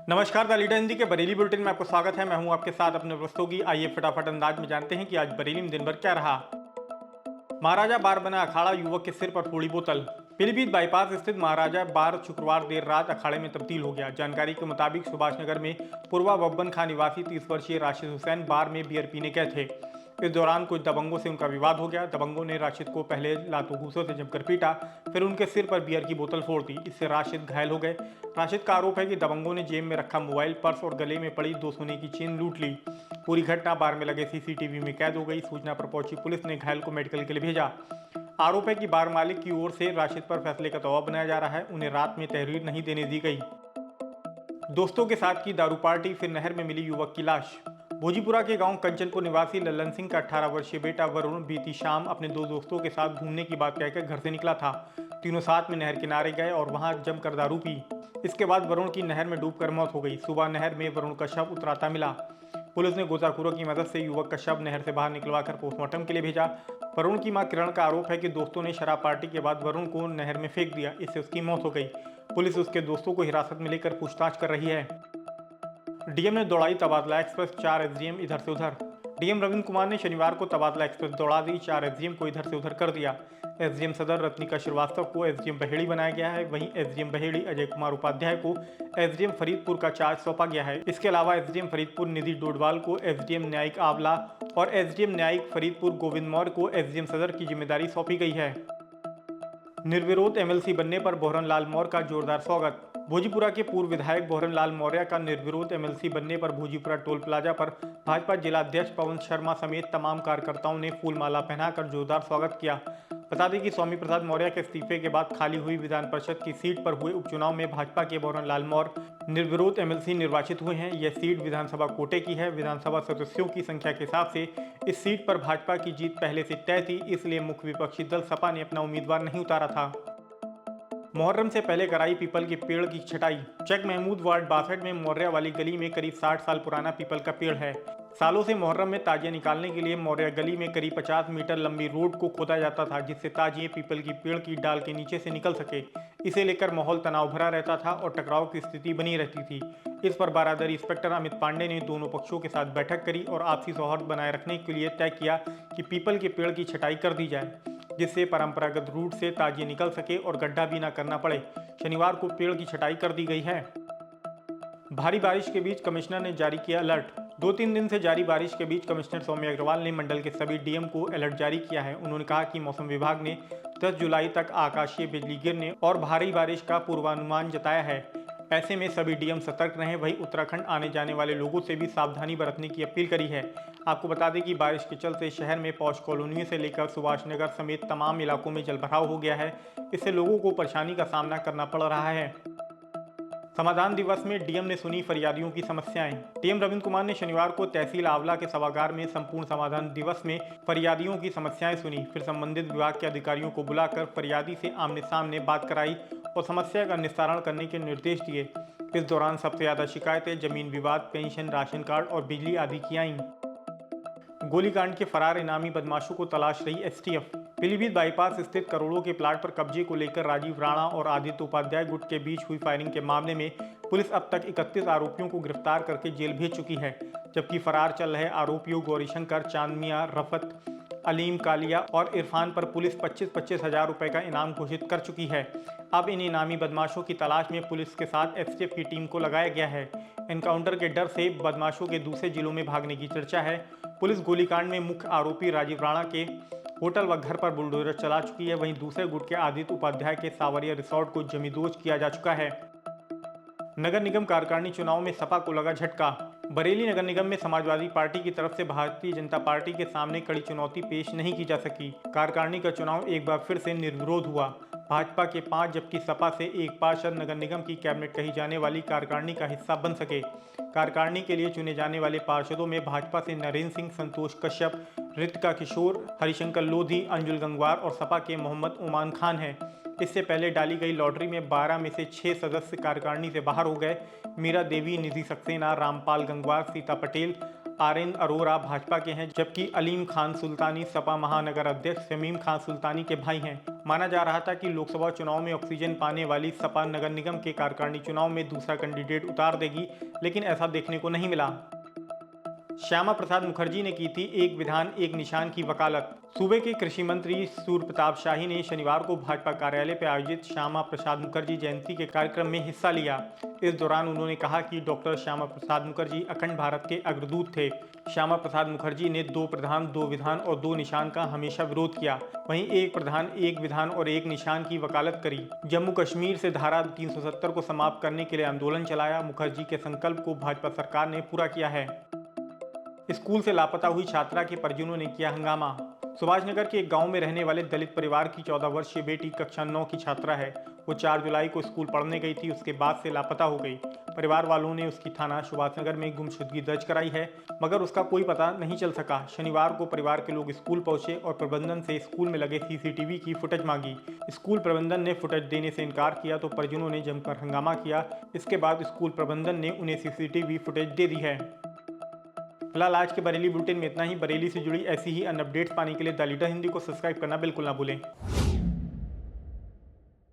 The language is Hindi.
नमस्कार, द लीडर हिंदी के बरेली बुलेटिन में आपको स्वागत है। मैं हूं आपके साथ अपने प्रस्तोगी। आइए फटाफट अंदाज में जानते हैं कि आज बरेली में दिन भर क्या रहा। महाराजा बार बना अखाड़ा, युवक के सिर पर फोड़ी बोतल। पीलीभीत बाईपास स्थित महाराजा बार शुक्रवार देर रात अखाड़े में तब्दील हो गया। जानकारी के मुताबिक सुभाष नगर में पूर्वा बब्बन खां निवासी 30 वर्षीय राशिद हुसैन बार में बियर पीने गए थे। इस दौरान कुछ दबंगों से उनका विवाद हो गया। दबंगों ने राशिद को पहले लातों घूंसों से जमकर पीटा, फिर उनके सिर पर बियर की बोतल फोड़ दी। इससे राशिद घायल हो गए। राशिद का आरोप है कि दबंगों ने जेब में रखा मोबाइल, पर्स और गले में पड़ी 2 सोने की चेन लूट ली। पूरी घटना बार में लगे सीसीटीवी में कैद हो गई। सूचना पर पहुंची पुलिस ने घायल को मेडिकल के लिए भेजा। आरोप है कि बार मालिक की ओर से राशिद पर फैसले का दबाव बनाया जा रहा है। उन्हें रात में तहरीर नहीं देने दी गई। दोस्तों के साथ की दारू पार्टी, फिर नहर में मिली युवक की लाश। भोजीपुरा के गांव कंचनपुर निवासी लल्लन सिंह का 18 वर्षीय बेटा वरुण बीती शाम अपने 2 दोस्तों के साथ घूमने की बात कहकर घर से निकला था। तीनों साथ में नहर किनारे गए और वहां जमकर दारू पी। इसके बाद वरुण की नहर में डूबकर मौत हो गई। सुबह नहर में वरुण का शव उतराता मिला। पुलिस ने गोताखोरों की मदद से युवक का शव नहर से बाहर निकलवाकर पोस्टमार्टम के लिए भेजा। वरुण की मां किरण का आरोप है कि दोस्तों ने शराब पार्टी के बाद वरुण को नहर में फेंक दिया। इससे उसकी मौत हो गई। पुलिस उसके दोस्तों को हिरासत में लेकर पूछताछ कर रही है। डीएम ने दौड़ाई तबादला एक्सप्रेस, 4 एसडीएम इधर से उधर। डीएम रविंद्र कुमार ने शनिवार को तबादला एक्सप्रेस दौड़ा दी। 4 एसडीएम को इधर से उधर कर दिया। एसडीएम सदर रत्निका श्रीवास्तव को एसडीएम बहेड़ी बनाया गया है। वहीं एसडीएम बहेड़ी अजय कुमार उपाध्याय को एसडीएम फरीदपुर का चार्ज सौंपा गया है। इसके अलावा एसडीएम फरीदपुर निधि डोडवाल को एसडीएम न्यायिक आंवला और एसडीएम न्यायिक फरीदपुर गोविंद मौर्य को एसडीएम सदर की जिम्मेदारी सौंपी गई है। निर्विरोध एमएलसी बनने पर बोहरन लाल मौर्य का जोरदार स्वागत। भोजीपुरा के पूर्व विधायक बोहरन लाल मौर्य का निर्विरोध एमएलसी बनने पर भोजीपुरा टोल प्लाजा पर भाजपा जिलाध्यक्ष पवन शर्मा समेत तमाम कार्यकर्ताओं ने फूलमाला पहनाकर जोरदार स्वागत किया। बता दें कि स्वामी प्रसाद मौर्य के इस्तीफे के बाद खाली हुई विधान परिषद की सीट पर हुए उपचुनाव में भाजपा के बोहरन लाल मौर्य निर्विरोध एमएलसी निर्वाचित हुए हैं। यह सीट विधानसभा कोटे की है। विधानसभा सदस्यों की संख्या के हिसाब से इस सीट पर भाजपा की जीत पहले से तय थी, इसलिए मुख्य विपक्षी दल सपा ने अपना उम्मीदवार नहीं उतारा था। मुहर्रम से पहले कराई पीपल के पेड़ की छटाई। चक महमूद वार्ड 62 में मौर्या वाली गली में करीब 60 साल पुराना पीपल का पेड़ है। सालों से मुहर्रम में ताजिया निकालने के लिए मौर्या गली में करीब 50 मीटर लंबी रोड को खोदा जाता था, जिससे ताजिए पीपल की पेड़ की डाल के नीचे से निकल सके। इसे लेकर माहौल तनाव भरा रहता था और टकराव की स्थिति बनी रहती थी। इस पर बारादरी इंस्पेक्टर अमित पांडे ने दोनों पक्षों के साथ बैठक करी और आपसी सौहार्द बनाए रखने के लिए तय किया कि पीपल के पेड़ की छटाई कर दी जाए, जिससे परंपरागत रूट से ताजिए निकल सके और गड्ढा भी न करना पड़े। शनिवार को पेड़ की छटाई कर दी गई है। भारी बारिश के बीच कमिश्नर ने जारी किया अलर्ट। 2-3 दिन से जारी बारिश के बीच कमिश्नर सौम्य अग्रवाल ने मंडल के सभी डीएम को अलर्ट जारी किया है। उन्होंने कहा कि मौसम विभाग ने 10 जुलाई तक आकाशीय बिजली गिरने और भारी बारिश का पूर्वानुमान जताया है। ऐसे में सभी डीएम सतर्क रहें। वहीं उत्तराखंड आने जाने वाले लोगों से भी सावधानी बरतने की अपील करी है। आपको बता दें कि बारिश के चलते शहर में पौष कॉलोनी से लेकर सुभाष नगर समेत तमाम इलाकों में जलभराव हो गया है। इससे लोगों को परेशानी का सामना करना पड़ रहा है। समाधान दिवस में डीएम ने सुनी फरियादियों की समस्याएं। डीएम रविंद्र कुमार ने शनिवार को तहसील आंवला के सभागार में संपूर्ण समाधान दिवस में फरियादियों की समस्याएं सुनी। फिर संबंधित विभाग के अधिकारियों को बुलाकर फरियादी से आमने सामने बात कराई और समस्या का निस्तारण करने के निर्देश दिए। इस दौरान सबसे ज्यादा शिकायतें जमीन विवाद, पेंशन, राशन कार्ड और बिजली आदि की आईं। गोलीकांड के फरार इनामी बदमाशों को तलाश रही एसटीएफ। पीलीभीत बाईपास स्थित करोड़ों के प्लाट पर कब्जे को लेकर राजीव राणा और आदित्य उपाध्याय गुट के बीच हुई फायरिंग के मामले में पुलिस अब तक 31 आरोपियों को गिरफ्तार करके जेल भेज चुकी है, जबकि फरार चल रहे आरोपियों गौरीशंकर, चांदमिया, रफत, अलीम कालिया और इरफान पर पुलिस 25-25 हजार रुपए का इनाम घोषित कर चुकी है। अब इन इनामी बदमाशों की तलाश में पुलिस के साथ एसटीएफ की टीम को लगाया गया है। एनकाउंटर के डर से बदमाशों के दूसरे जिलों में भागने की चर्चा है। पुलिस गोलीकांड में मुख्य आरोपी राजीव राणा के होटल व घर पर बुलडोजर चला चुकी है। वहीं दूसरे गुट के आदित्य उपाध्याय के सावरिया रिसोर्ट को जमींदोज किया जा चुका है। नगर निगम कार्यकारिणी चुनाव में सपा को लगा झटका। बरेली नगर निगम में समाजवादी पार्टी की तरफ से भारतीय जनता पार्टी के सामने कड़ी चुनौती पेश नहीं की जा सकी। कार्यकारिणी का चुनाव एक बार फिर से निर्विरोध हुआ। भाजपा के 5 जबकि सपा से 1 पार्षद नगर निगम की कैबिनेट कही जाने वाली कार्यकारिणी का हिस्सा बन सके। कार्यकारिणी के लिए चुने जाने वाले पार्षदों में भाजपा से नरेंद्र सिंह, संतोष कश्यप, ऋतिका किशोर, हरिशंकर लोधी, अंजुल गंगवार और सपा के मोहम्मद उमान खान हैं। इससे पहले डाली गई लॉटरी में 12 में से 6 सदस्य कार्यकारिणी से बाहर हो गए। मीरा देवी, निधि सक्सेना, रामपाल गंगवार, सीता पटेल, आरिंद अरोरा भाजपा के हैं, जबकि अलीम खान सुल्तानी सपा महानगर अध्यक्ष शमीम खान सुल्तानी के भाई हैं। माना जा रहा था कि लोकसभा चुनाव में ऑक्सीजन पाने वाली सपा नगर निगम के कार्यकारिणी चुनाव में दूसरा कैंडिडेट उतार देगी, लेकिन ऐसा देखने को नहीं मिला। श्यामा प्रसाद मुखर्जी ने की थी एक विधान एक निशान की वकालत। सूबे के कृषि मंत्री सूर्य प्रताप शाही ने शनिवार को भाजपा कार्यालय पर आयोजित श्यामा प्रसाद मुखर्जी जयंती के कार्यक्रम में हिस्सा लिया। इस दौरान उन्होंने कहा कि डॉक्टर श्यामा प्रसाद मुखर्जी अखंड भारत के अग्रदूत थे। श्यामा प्रसाद मुखर्जी ने 2 प्रधान 2 विधान और 2 निशान का हमेशा विरोध किया। वहीं 1 प्रधान 1 विधान और 1 निशान की वकालत करी। जम्मू कश्मीर से धारा 370 को समाप्त करने के लिए आंदोलन चलाया। मुखर्जी के संकल्प को भाजपा सरकार ने पूरा किया है। स्कूल से लापता हुई छात्रा के परिजनों ने किया हंगामा। सुभाषनगर के एक गांव में रहने वाले दलित परिवार की 14 वर्षीय बेटी कक्षा 9 की छात्रा है। वो 4 जुलाई को स्कूल पढ़ने गई थी, उसके बाद से लापता हो गई। परिवार वालों ने उसकी थाना सुभाषनगर में गुमशुदगी दर्ज कराई है, मगर उसका कोई पता नहीं चल सका। शनिवार को परिवार के लोग स्कूल पहुंचे और प्रबंधन से स्कूल में लगे सीसीटीवी की फुटेज मांगी। स्कूल प्रबंधन ने फुटेज देने से इनकार किया तो परिजनों ने जमकर हंगामा किया। इसके बाद स्कूल प्रबंधन ने उन्हें सीसीटीवी फुटेज दे दी है। फिलहाल आज के बरेली बुलेटिन में इतना ही। बरेली से जुड़ी ऐसी ही अन्य अपडेट्स पाने के लिए द लीडर हिंदी को सब्सक्राइब करना बिल्कुल ना भूलें।